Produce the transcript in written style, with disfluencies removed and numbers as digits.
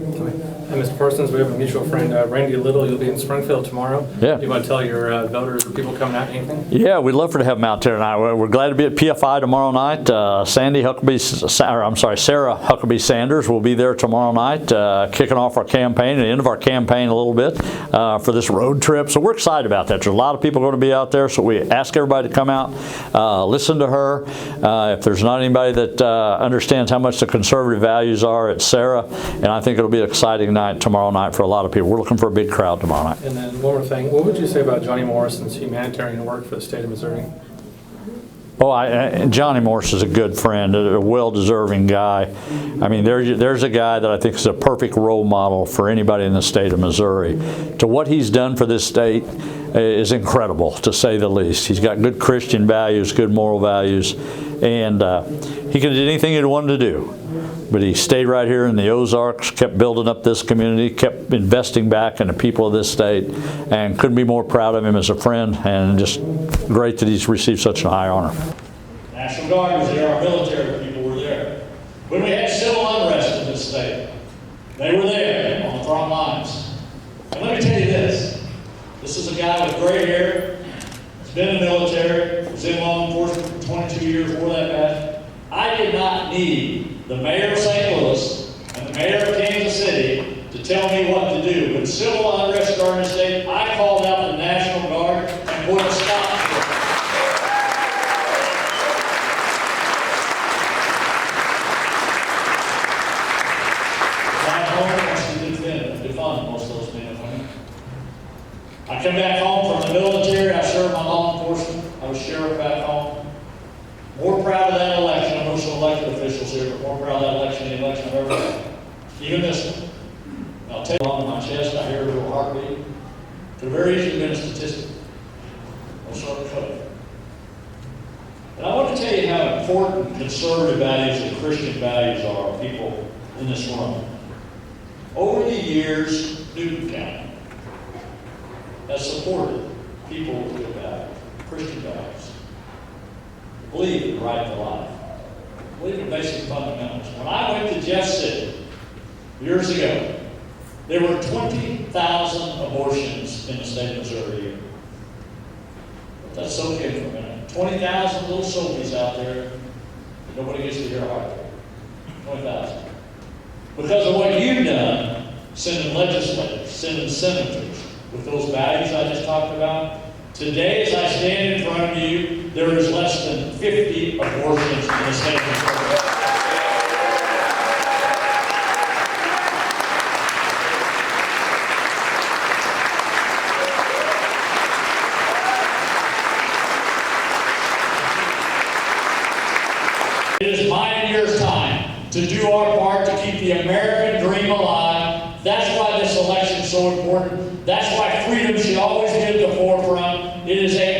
Hey, Mr. Parsons, we have a mutual friend, Randy Little. You'll be in Springfield tomorrow. Yeah. Do you want to tell your voters or people coming out anything? Yeah, we'd love to have them out there tonight. We're glad to be at PFI tomorrow night. Sarah Huckabee Sanders will be there tomorrow night, kicking off our campaign, the end of our campaign a little bit for this road trip. So we're excited about that. There's a lot of people going to be out there, so we ask everybody to come out, listen to her. If there's not anybody that understands how much the conservative values are, it's Sarah, and I think it'll be an exciting night tomorrow night for a lot of people. We're looking for a big crowd tomorrow night. And then one more thing, what would you say about Johnny Morrison's humanitarian work for the state of Missouri? Oh, Johnny Morris is a good friend, a well-deserving guy. I mean, there's a guy that I think is a perfect role model for anybody in the state of Missouri. To what he's done for this state is incredible, to say the least. He's got good Christian values, good moral values, and he could have did anything he wanted to do. But he stayed right here in the Ozarks, kept building up this community, kept investing back in the people of this state, and couldn't be more proud of him as a friend, and just great that he's received such a high honor. National Guard was there, our military people were there. When we had civil unrest in this state, they were there on the front lines. And let me tell you this is a guy with gray hair, has been in the military, was in law enforcement for 22 years before that passed. I did not need the mayor of St. Louis and the mayor of Kansas City to tell me what to do. When civil unrest started in the state, I called out the National Guard and put a stop to it. Back home, to defund most of those men and women. I come back home from the military, I served my law enforcement, I was sheriff back home. More proud of that election. I know some elected officials here, but more proud of that election than the election I've ever had. Even this one. I'll tell you on my chest, I hear a little heartbeat. Could have very easily been a statistic. No sort of code. And I want to tell you how important conservative values and Christian values are of people in this room. Over the years, Newton County has supported people with good values, Christian values. Believe in the right to life. Believe in basic fundamentals. When I went to Jeff City years ago, there were 20,000 abortions in the state of Missouri a year. Let's soak in for a minute. 20,000 little soapies out there that nobody gets to hear a heartbeat. 20,000. Because of what you've done, sending legislators, sending senators with those values I just talked about. Today, as I stand in front of you, there is less than 50 abortions in the state of Missouri. It is mine and yours time to do our part to keep the American dream alive. That's why this election is so important. That's why freedom should always be at the forefront. It is a